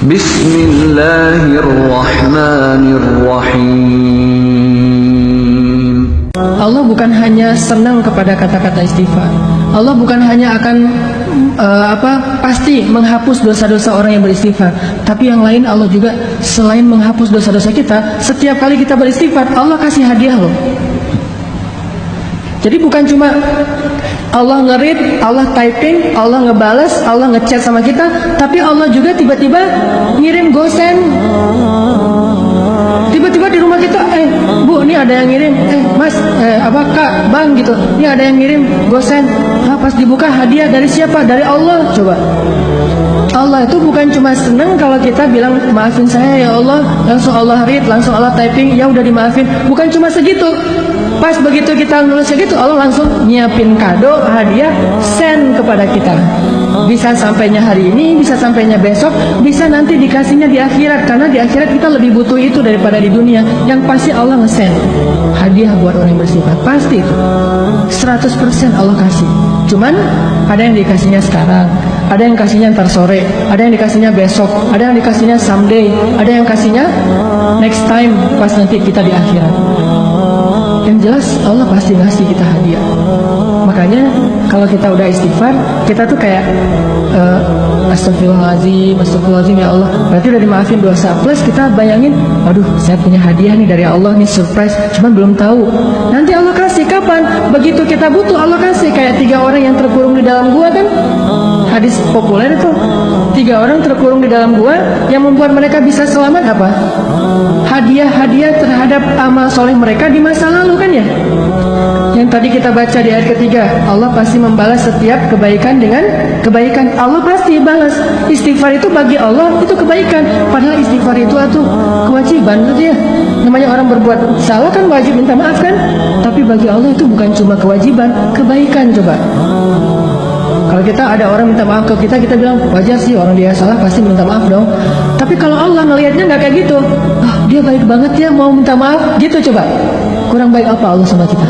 Bismillahirrahmanirrahim. Allah bukan hanya senang kepada kata-kata istighfar. Allah bukan hanya akan pasti menghapus dosa-dosa orang yang beristighfar, tapi yang lain Allah juga selain menghapus dosa-dosa kita, setiap kali kita beristighfar Allah kasih hadiah loh. Jadi bukan cuma Allah nge-read, Allah typing, Allah ngebales, Allah ngechat sama kita, tapi Allah juga tiba-tiba ngirim gosen. Tiba-tiba di rumah kita, Bu, ini ada yang ngirim, Mas, Kak, Bang gitu, ini ada yang ngirim gosen. Pas dibuka hadiah dari siapa? Dari Allah. Coba. Allah itu bukan cuma seneng kalau kita bilang maafin saya ya Allah, langsung Allah read, langsung Allah typing, ya udah dimaafin. Bukan cuma segitu. Pas begitu kita nulis segitu, Allah langsung nyiapin kado, hadiah, send kepada kita. Bisa sampainya hari ini, bisa sampainya besok, bisa nanti dikasihnya di akhirat. Karena di akhirat kita lebih butuh itu daripada di dunia. Yang pasti Allah nge-send hadiah buat orang yang bersifat. Pasti itu 100% Allah kasih. Cuman ada yang dikasihnya sekarang, ada yang kasihnya ntar sore, ada yang dikasihnya besok, ada yang dikasihnya someday, ada yang kasihnya next time pas nanti kita di akhirat. Yang jelas Allah pasti ngasih kita hadiah. Makanya kalau kita udah istighfar, kita tuh kayak astagfirullahaladzim, astagfirullahaladzim ya Allah, berarti udah dimaafin dosa. Plus kita bayangin, aduh saya punya hadiah nih dari Allah nih, surprise, cuman belum tahu. Nanti Allah kasih kapan? Begitu kita butuh Allah kasih. Kayak 3 orang yang terkurung di dalam gua kan, hadis populer itu. 3 orang terkurung di dalam gua, yang membuat mereka bisa selamat apa? Hadiah-hadiah terhadap amal soleh mereka di masa lalu kan ya. Yang tadi kita baca di ayat ketiga, Allah pasti membalas setiap kebaikan dengan kebaikan. Allah pasti balas. Istighfar itu bagi Allah itu kebaikan. Padahal istighfar itu kewajiban gitu ya. Namanya orang berbuat salah kan wajib minta maaf kan. Tapi bagi Allah itu bukan cuma kewajiban, kebaikan. Coba kalau kita ada orang minta maaf ke kita, kita bilang wajar sih, orang dia salah pasti minta maaf dong. Tapi kalau Allah ngelihatnya nggak kayak gitu, dia baik banget ya mau minta maaf gitu. Coba kurang baik apa Allah sama kita?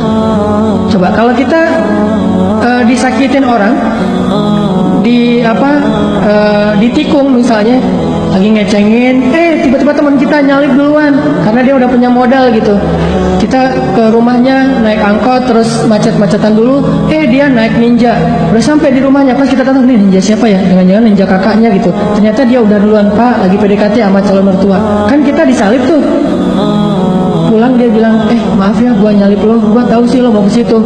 Coba kalau kita disakitin orang, ditikung misalnya, lagi ngecengin, tiba-tiba teman kita nyalip duluan karena dia udah punya modal gitu. Kita ke rumahnya naik angkot, terus macet-macetan dulu, dia naik ninja. Udah sampai di rumahnya, pas kita datang, nih ninja siapa ya? Jangan-jangan ninja kakaknya gitu. Ternyata dia udah duluan, Pak, lagi PDKT sama calon mertua. Kan kita disalip tuh. Pulang dia bilang, maaf ya gua nyalip lo, gua tahu sih lo mau ke situ.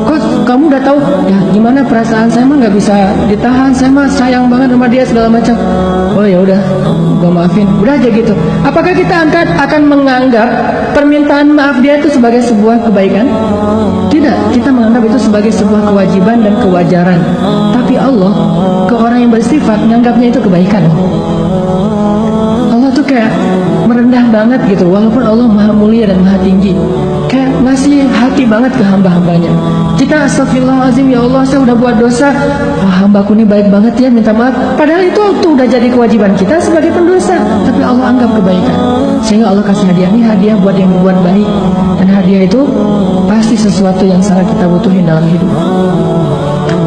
Kok kamu udah tahu? Ya gimana, perasaan saya mah nggak bisa ditahan, saya mah sayang banget sama dia segala macam. Oh ya udah, gua maafin, udah aja gitu. Apakah kita akan menganggap permintaan maaf dia itu sebagai sebuah kebaikan? Tidak, kita menganggap itu sebagai sebuah kewajiban dan kewajaran. Tapi Allah ke orang yang bersifat menganggapnya itu kebaikan. Allah tuh kayak merendah banget gitu, walaupun Allah maha mulia dan maha tinggi, kayak ngasih hati banget ke hamba-hambanya. Kita astagfirullahaladzim ya Allah, saya udah buat dosa, hambaku ini baik banget ya, minta maaf. Padahal itu tuh udah jadi kewajiban kita sebagai pendosa, tapi Allah anggap kebaikan. Sehingga Allah kasih hadiah, ini hadiah buat yang berbuat baik. Dan hadiah itu pasti sesuatu yang sangat kita butuhin dalam hidup.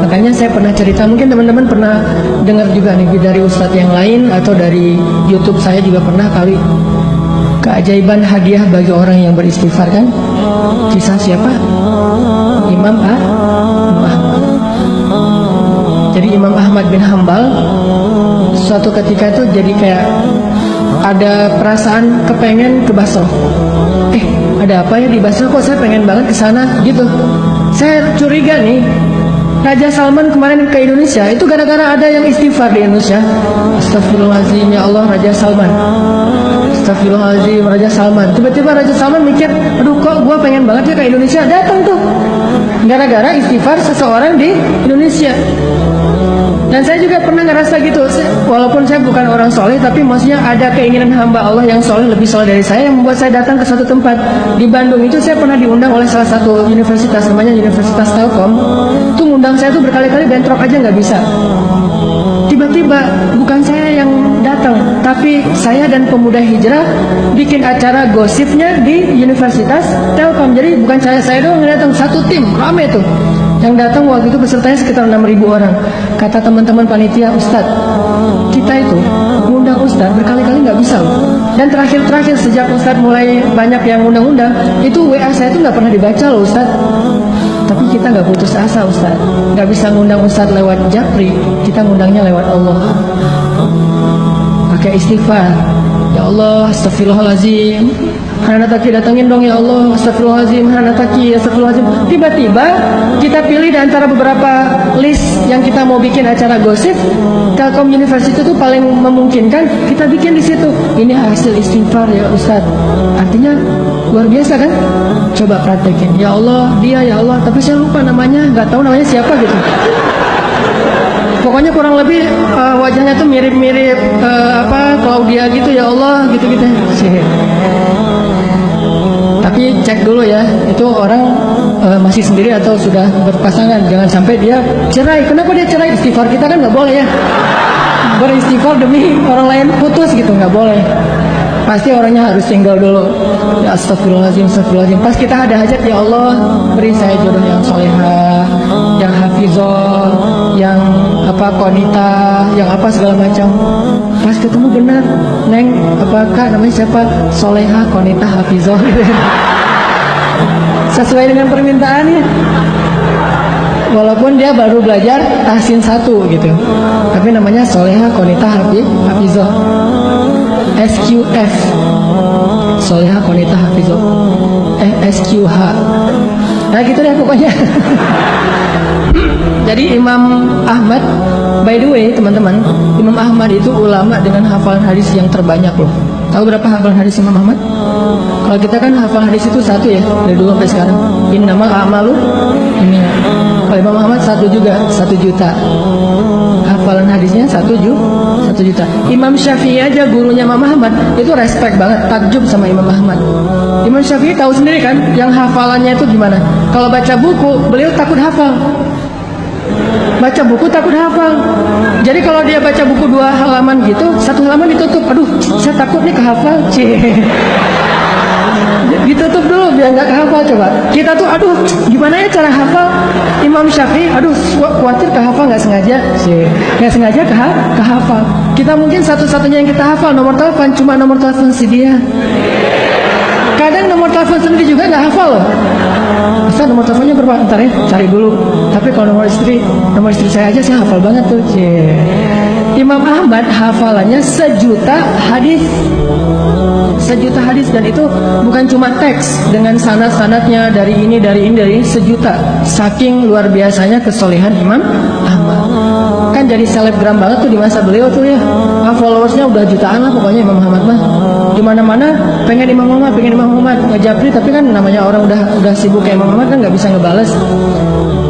Makanya saya pernah cerita, mungkin teman-teman pernah dengar juga nih dari ustadz yang lain atau dari YouTube saya juga pernah kali, keajaiban hadiah bagi orang yang beristighfar kan. Kisah siapa? Imam Ahmad. Jadi Imam Ahmad bin Hambal suatu ketika itu jadi kayak ada perasaan kepengen ke Basra. Ada apa ya di Basra, kok saya pengen banget ke sana gitu. Saya curiga nih, Raja Salman kemarin ke Indonesia itu gara-gara ada yang istighfar di Indonesia. Astagfirullahaladzim ya Allah, Raja Salman. Astagfirullahaladzim, Raja Salman. Tiba-tiba Raja Salman mikir, aduh kok gue pengen banget ya ke Indonesia. Datang tuh gara-gara istighfar seseorang di Indonesia. Dan saya juga pernah ngerasa gitu, walaupun saya bukan orang soleh, tapi maksudnya ada keinginan hamba Allah yang soleh, lebih soleh dari saya, yang membuat saya datang ke suatu tempat. Di Bandung itu saya pernah diundang oleh salah satu universitas, namanya Universitas Telkom. Itu ngundang saya tuh berkali-kali, bentrok aja nggak bisa. Tiba-tiba bukan saya yang datang, tapi saya dan pemuda hijrah bikin acara gosipnya di Universitas Telkom. Jadi bukan saya doang yang datang, satu tim, rame tuh. Yang datang waktu itu pesertanya sekitar 6.000 orang. Kata teman-teman panitia, Ustadz, kita itu ngundang Ustadz berkali-kali nggak bisa loh. Dan terakhir sejak Ustadz mulai banyak yang undang-undang, itu WA saya itu nggak pernah dibaca loh Ustadz. Tapi kita nggak putus asa Ustadz, nggak bisa ngundang Ustadz lewat Japri, kita ngundangnya lewat Allah. Pakai istighfar, ya Allah, astagfirullahaladzim, Hanataki datangin dong ya Allah, astagfirullahaladzim, Hanataki, astagfirullahaladzim. Tiba-tiba kita pilih di antara beberapa list yang kita mau bikin acara gosip, Telkom University itu paling memungkinkan, kita bikin di situ. Ini hasil istighfar ya Ustaz. Artinya luar biasa kan? Coba praktekin. Ya Allah, dia ya Allah, tapi saya lupa namanya, nggak tahu namanya siapa gitu. Pokoknya kurang lebih wajahnya tuh mirip-mirip Claudia gitu ya Allah, gitu-gitu. Tapi cek dulu ya, itu orang masih sendiri atau sudah berpasangan. Jangan sampai dia cerai. Kenapa dia cerai? Istighfar kita kan nggak boleh ya. Beristighfar demi orang lain putus gitu, nggak boleh. Pasti orangnya harus single dulu. Ya astagfirullahaladzim, astagfirullahaladzim. Pas kita ada hajat, ya Allah, beri saya jodoh yang solehah, yang hafizah, yang konita, yang segala macam. Pas ketemu benar, Neng, Kak, namanya siapa? Solehah, konita, hafizah. Sesuai dengan permintaannya. Walaupun dia baru belajar tahsin 1 gitu, tapi namanya solehah, konita, hafizah. SQF, solehah, konita, hafizah. SQH. Nah gitu deh pokoknya. Jadi Imam Ahmad, by the way teman-teman, Imam Ahmad itu ulama dengan hafalan hadis yang terbanyak loh. Tahu berapa hafalan hadis Imam Ahmad? Kalau kita kan hafalan hadis itu 1 ya, dari dulu sampai sekarang. Innamal a'malu ini. Kalau Imam Ahmad 1 juga, 1 juta. Hafalan hadisnya 1 juta. Imam Syafi'i aja gurunya Imam Ahmad itu respect banget, takjub sama Imam Ahmad. Imam Syafi'i tahu sendiri kan, yang hafalannya itu gimana? Kalau baca buku, beliau takut hafal. Baca buku takut hafal. Jadi kalau dia baca buku 2 halaman gitu, 1 halaman ditutup. Aduh, saya takut nih kehafal. Ditutup dulu biar nggak kehafal. Coba kita tuh, aduh, gimana ya cara hafal? Imam Syafi'i, aduh, khawatir kehafal, nggak sengaja kehafal. Kita mungkin satu-satunya yang kita hafal nomor telepon, cuma nomor telepon si dia. Kadang nomor telepon sendiri juga nggak hafal loh. Ustaz, nomor teleponnya berapa? Ntar ya, cari dulu. Tapi kalau nomor istri saya aja saya hafal banget tuh. Imam Ahmad hafalannya 1 juta hadis. 1 juta hadis, dan itu bukan cuma teks dengan sanad-sanadnya dari ini 1 juta. Saking luar biasanya kesolehan Imam Ahmad. Kan jadi selebgram banget tuh di masa beliau tuh ya. Followersnya udah jutaan lah pokoknya Imam Ahmad mah. Di mana-mana pengen Imam Ahmad ngejapri, tapi kan namanya orang udah sibuk kayak Imam Ahmad kan nggak bisa ngebales.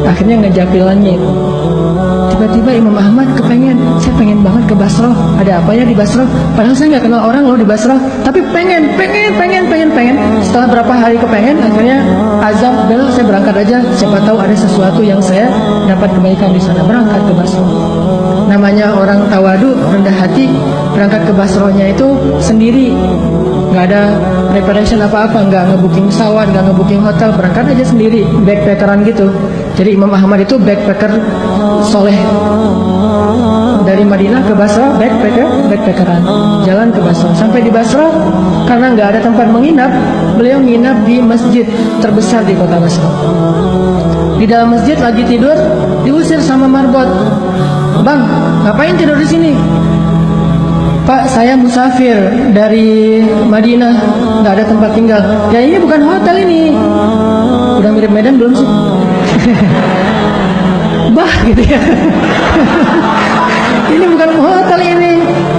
Akhirnya ngejapri lagi. Tiba-tiba Imam Ahmad saya pengen banget ke Basrah. Ada apa ya di Basrah? Padahal saya nggak kenal orang loh di Basrah, tapi pengen. Setelah berapa hari kepengen, akhirnya azam, bel, saya berangkat aja. Siapa tahu ada sesuatu yang saya dapat kebaikan di sana. Berangkat ke Basrah. Namanya orang tawadu, rendah hati, berangkat ke Basrahnya itu sendiri. Nggak ada preparation apa-apa, nggak ngebooking pesawat, nggak ngebooking hotel, berangkat aja sendiri, backpackeran gitu. Jadi Imam Ahmad itu backpacker soleh. Dari Madinah ke Basrah backpackeran, jalan ke Basrah. Sampai di Basrah, karena nggak ada tempat menginap, beliau nginap di masjid terbesar di kota Basrah. Di dalam masjid lagi tidur, diusir sama marbot. Bang, ngapain tidur di sini? Pak, saya musafir dari Madinah, nggak ada tempat tinggal. Ya ini bukan hotel ini. Udah mirip Medan belum sih? Bah gitu ya. Ini bukan hotel ini.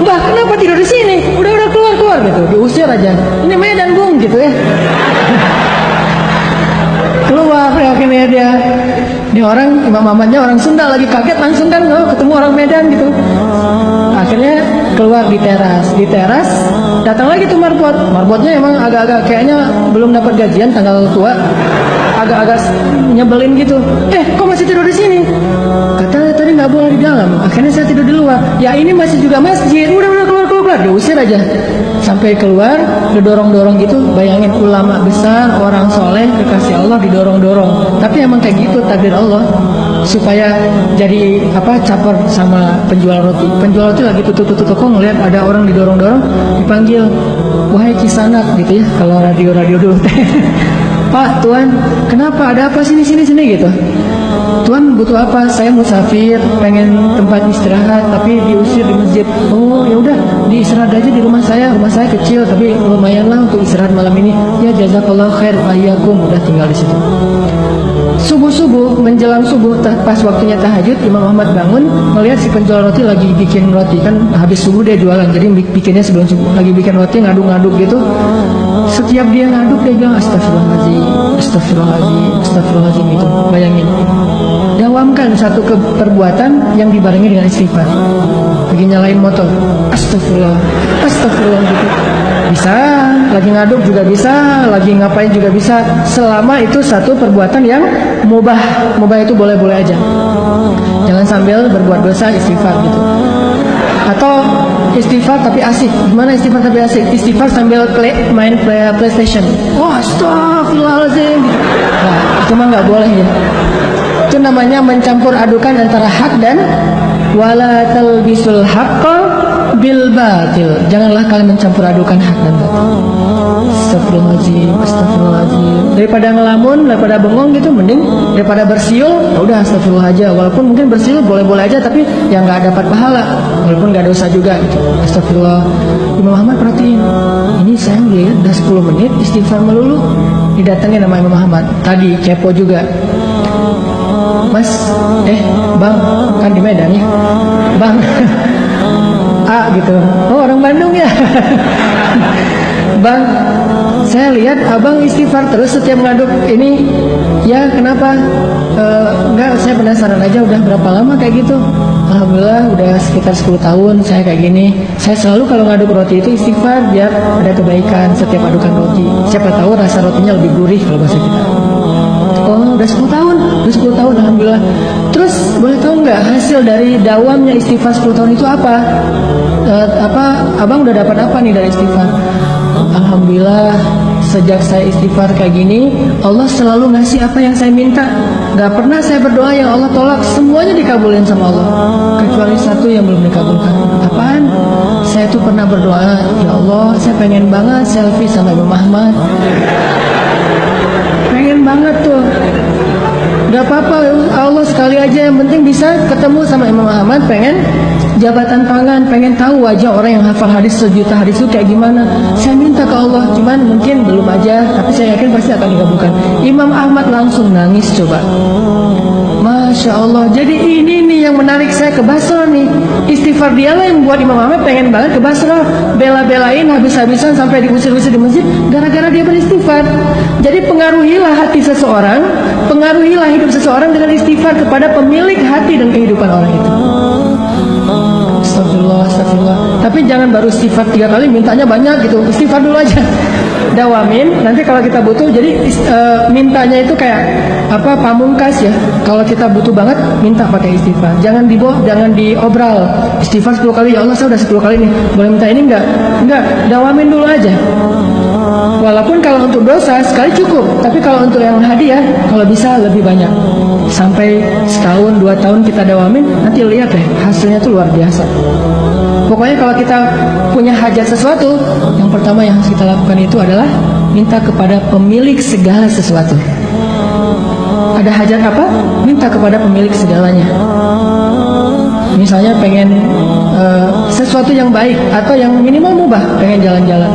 Bah, kenapa tidur di sini? Udah keluar gitu. Diusir aja. Ini Medan Bung gitu ya. Keluar akhirnya dia. Ini orang Imam Ahmadnya orang Sunda, lagi kaget langsung kan ketemu orang Medan gitu. Akhirnya keluar di teras datang lagi tuh marbotnya emang agak-agak kayaknya belum dapat gajian tanggal tua, agak-agak nyebelin gitu. Kok masih tidur di sini? Katanya tadi nggak boleh di dalam. Akhirnya saya tidur di luar. Ya ini masih juga masjid. Udah keluar, diusir aja. Sampai keluar, didorong-dorong gitu. Bayangin ulama besar, orang soleh, kekasih Allah didorong-dorong. Tapi emang kayak gitu takdir Allah. supaya jadi caper sama penjual roti. Penjual roti lagi tutup toko, ngeliat ada orang didorong-dorong, dipanggil, wahai Kisanak gitu ya, kalau radio dulu. Pak, Tuan, kenapa, ada apa, sini gitu. Tuan butuh apa? Saya musafir, pengen tempat istirahat, tapi diusir di masjid. Oh ya udah, diistirahat aja di rumah saya kecil, tapi lumayan lah untuk istirahat malam ini. Ya jazakallah khair, ayyakum, udah tinggal di situ. Subuh menjelang subuh, pas waktunya tahajud, Imam Ahmad bangun, melihat si penjual roti lagi bikin roti, kan habis subuh dia jualan, jadi bikinnya sebelum subuh, lagi bikin roti ngaduk-ngaduk gitu. Setiap dia ngaduk dia bilang astagfirullahaladzim itu. Bayangin, dawamkan satu perbuatan yang dibarengi dengan istighfar. Lagi nyalain motor, astagfirullah gitu. Bisa, lagi ngaduk juga bisa, lagi ngapain juga bisa, selama itu satu perbuatan yang mubah itu boleh-boleh aja. Jangan sambil berbuat dosa istighfar gitu. Atau istighfar tapi asik. Gimana istighfar tapi asik? Istighfar sambil main PlayStation. Oh, astagfirullahaladzim gitu. Nah, itu mah nggak boleh ya. Itu namanya mencampur adukan antara hak dan wala talbisul haqqa bil batil. Janganlah kalian mencampur adukan hak dan batil. Astagfirullahaladzim. Daripada ngelamun, daripada bengong gitu, mending daripada bersiul, ya udah astagfirullah aja. Walaupun mungkin bersiul boleh-boleh aja, tapi yang nggak dapat pahala, walaupun nggak dosa juga gitu. Astagfirullah. Imam Ahmad perhatiin, ini saya ngeliat udah 10 menit istighfar melulu. Didatengin sama Imam Ahmad. Tadi kepo juga. Mas, bang, kan di Medan ya, bang. Gitu. Oh, orang Bandung ya. Bang, saya lihat abang istighfar terus setiap ngaduk ini. Ya, kenapa? Enggak, saya penasaran aja, udah berapa lama kayak gitu? Alhamdulillah udah sekitar 10 tahun saya kayak gini. Saya selalu kalau ngaduk roti itu istighfar biar ada kebaikan setiap adukan roti. Siapa tahu rasa rotinya lebih gurih kalau bahasa kita. Oh, udah 10 tahun, alhamdulillah. Terus boleh tahu nggak hasil dari dawamnya istighfar 10 tahun itu apa? Abang udah dapat apa nih dari istighfar? Alhamdulillah, sejak saya istighfar kayak gini, Allah selalu ngasih apa yang saya minta. Gak pernah saya berdoa yang Allah tolak, semuanya dikabulin sama Allah. Kecuali satu yang belum dikabulkan. Apaan? Saya tuh pernah berdoa, ya Allah, saya pengen banget selfie sama Imam Ahmad. Pengen banget tuh. Gak apa-apa, Allah sekali aja, yang penting bisa ketemu sama Imam Ahmad. Pengen jabatan tangan, pengen tahu wajah orang yang hafal hadis 1 juta hadis itu kayak gimana. Saya minta ke Allah, cuman mungkin belum aja, tapi saya yakin pasti akan dikabulkan. Imam Ahmad langsung nangis coba. Masya Allah. Jadi ini nih yang menarik saya ke Basra nih. Istighfar dialah yang buat Imam Ahmad pengen banget ke Basra, bela-belain habis-habisan sampai diusir-usir di masjid gara-gara dia beristighfar. Jadi pengaruhilah hati seseorang, pengaruhilah hidup seseorang dengan istighfar kepada pemilik hati dan kehidupan orang itu. Astagfirullah. Tapi jangan baru istighfar 3 kali mintanya banyak gitu. Istighfar dulu aja. Dawamin. Nanti kalau kita butuh, jadi mintanya itu kayak pamungkas ya. Kalau kita butuh banget, minta pakai istighfar. Jangan diobral. Istighfar 10 kali, ya Allah saya udah 10 kali nih. Boleh minta ini enggak? Enggak. Dawamin dulu aja. Walaupun kalau untuk dosa sekali cukup, tapi kalau untuk yang hadiah, kalau bisa lebih banyak. Sampai setahun, 2 tahun kita dawamin, nanti lihat deh hasilnya tuh luar biasa. Pokoknya kalau kita punya hajat sesuatu, yang pertama yang harus kita lakukan itu adalah minta kepada pemilik segala sesuatu. Ada hajat apa? Minta kepada pemilik segalanya. Misalnya pengen sesuatu yang baik atau yang minimal mubah, pengen jalan-jalan,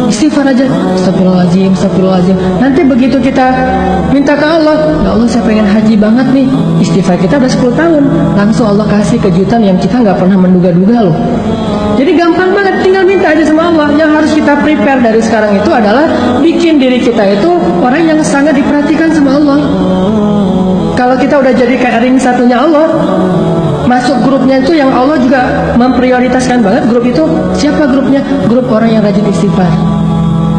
istighfar aja, astagfirullahaladzim. Nanti begitu kita minta ke Allah, ya Allah saya pengen haji banget nih, istighfar kita udah 10 tahun, langsung Allah kasih kejutan yang kita nggak pernah menduga-duga loh. Jadi gampang banget, tinggal minta aja sama Allah. Yang harus kita prepare dari sekarang itu adalah bikin diri kita itu orang yang sangat diperhatikan sama Allah. Kalau kita udah jadi kayak ring satunya Allah, masuk grupnya itu yang Allah juga memprioritaskan banget. Grup itu siapa grupnya? Grup orang yang rajin istighfar.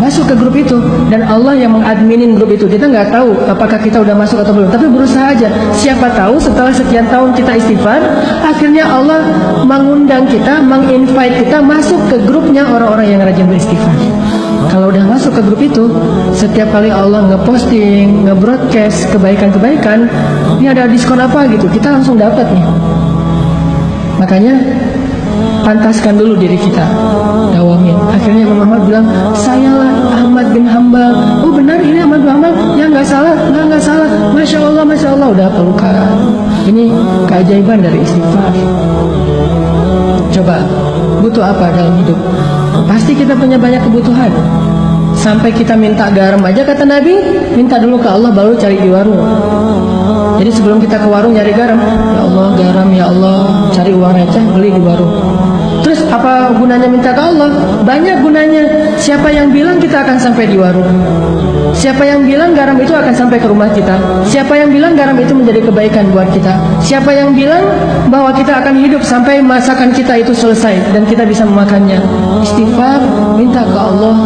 Masuk ke grup itu, dan Allah yang mengadminin grup itu. Kita nggak tahu apakah kita udah masuk atau belum, tapi berusaha aja. Siapa tahu setelah sekian tahun kita istighfar, akhirnya Allah mengundang kita, menginvite kita masuk ke grupnya orang-orang yang rajin beristighfar. Kalau udah masuk ke grup itu, setiap kali Allah ngeposting, ngebroadcast kebaikan-kebaikan, ini ada diskon apa gitu, kita langsung dapat nih. Makanya pantaskan dulu diri kita, dawamin. Akhirnya Imam Ahmad bilang, sayalah Ahmad bin Hambal. Oh benar, ini Ahmad bin Hambal? Ya nggak salah, nggak salah. Masya Allah, udah pelukan. Ini keajaiban dari istighfar. Coba, butuh apa dalam hidup? Pasti kita punya banyak kebutuhan. Sampai kita minta garam aja, kata Nabi, minta dulu ke Allah baru cari di warung. Jadi sebelum kita ke warung nyari garam, ya Allah garam, ya Allah, cari uang receh beli di warung. Terus apa gunanya minta ke Allah? Banyak gunanya. Siapa yang bilang kita akan sampai di warung? Siapa yang bilang garam itu akan sampai ke rumah kita? Siapa yang bilang garam itu menjadi kebaikan buat kita? Siapa yang bilang bahwa kita akan hidup sampai masakan kita itu selesai dan kita bisa memakannya? Istighfar, minta ke Allah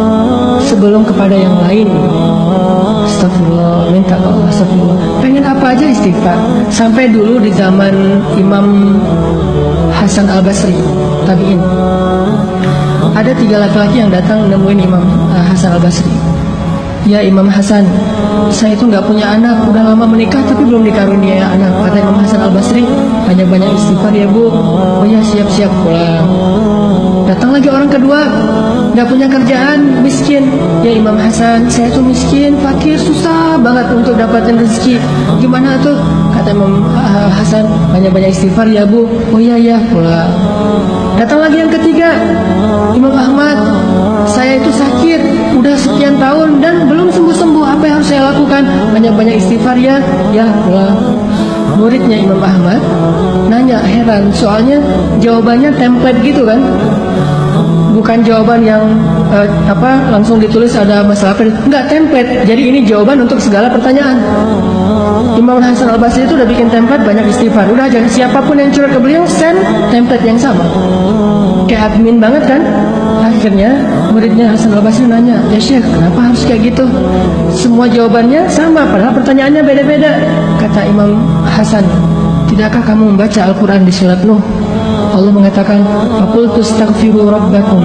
sebelum kepada yang lain. Astagfirullah, minta ke Allah, astagfirullah. Pengen apa aja istighfar. Sampai dulu di zaman Imam Hasan Al-Basri, tabi'in, ada 3 laki-laki yang datang nemuin Imam Hasan Al-Basri. Ya Imam Hasan, saya itu nggak punya anak, udah lama menikah tapi belum dikaruniai anak. Kata Imam Hasan Al-Basri, banyak-banyak istighfar ya bu. Oh ya, siap-siap pulang. Datang lagi orang kedua, nggak punya kerjaan, miskin. Ya Imam Hasan, saya tuh miskin, fakir, susah banget untuk dapatin rezeki. Gimana tuh? Kata Imam Hasan, banyak-banyak istighfar ya bu. Oh iya ya, pulang. Datang lagi yang ketiga, Imam Ahmad, saya itu sakit, udah sekian tahun dan belum sembuh-sembuh. Apa yang harus saya lakukan? Banyak-banyak istighfar ya. Ya, pulang. Muridnya Imam Ahmad nanya, heran, soalnya jawabannya template gitu kan, bukan jawaban yang langsung ditulis ada masalah apa, enggak, template. Jadi ini jawaban untuk segala pertanyaan. Imam Hasan Al-Basri itu udah bikin template banyak istighfar. Udah aja siapapun yang curhat ke beliau send template yang sama. Kayak admin banget kan. Akhirnya muridnya Hasan Al-Basri nanya, ya Syekh, kenapa harus kayak gitu? Semua jawabannya sama padahal pertanyaannya beda-beda. Kata Imam Hasan, tidakkah kamu membaca Al-Quran di surat Nuh? Allah mengatakan, faqultu astaghfiru rabbakum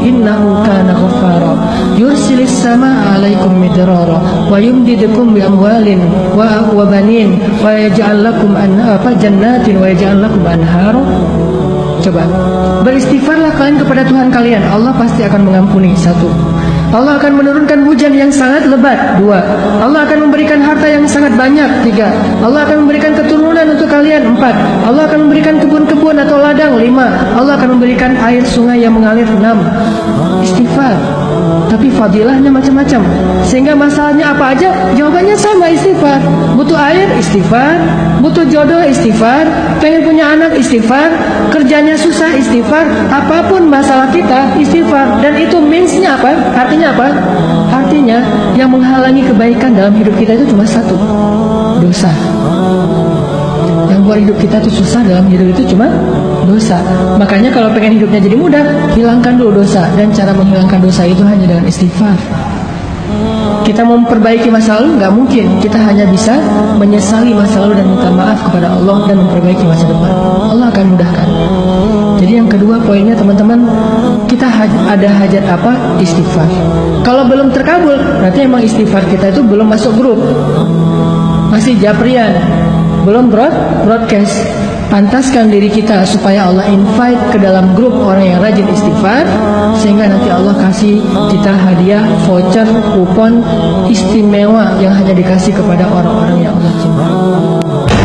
innahu kana ghaffara yursilis samaa 'alaikum midrara wa yumdidukum bi amwalin wa banin wa yaj'al lakum jannatin wa yaj'al lakum anhara. Coba beristighfarlah kalian kepada Tuhan kalian, Allah pasti akan mengampuni. 1. Allah akan menurunkan hujan yang sangat lebat. 2. Allah akan memberikan harta yang sangat banyak. 3. Allah akan memberikan keturunan untuk kalian. 4. Allah akan memberikan kebun-kebun atau ladang. 5. Allah akan memberikan air sungai yang mengalir. 6. Istighfar. Tapi fadilahnya macam-macam. Sehingga masalahnya apa aja, jawabannya sama, istighfar. Butuh air, istighfar. Butuh jodoh, istighfar. Pengen punya anak, istighfar. Kerjanya susah, istighfar. Apapun masalah kita, istighfar. Dan itu means-nya apa? Artinya apa? Artinya yang menghalangi kebaikan dalam hidup kita itu cuma 1, dosa. Yang buat hidup kita itu susah dalam hidup itu cuma dosa. Makanya kalau pengen hidupnya jadi mudah, hilangkan dulu dosa. Dan cara menghilangkan dosa itu hanya dengan istighfar. Kita mau memperbaiki masa lalu nggak mungkin. Kita hanya bisa menyesali masa lalu dan minta maaf kepada Allah dan memperbaiki masa depan. Allah akan mudahkan. Jadi yang kedua poinnya teman-teman, kita ada hajat apa? Istighfar. Kalau belum terkabul, berarti emang istighfar kita itu belum masuk grup, masih japrian, belum broadcast. Pantaskan diri kita supaya Allah invite ke dalam grup orang yang rajin istighfar, sehingga nanti Allah kasih kita hadiah voucher kupon istimewa yang hanya dikasih kepada orang-orang yang Allah cintai.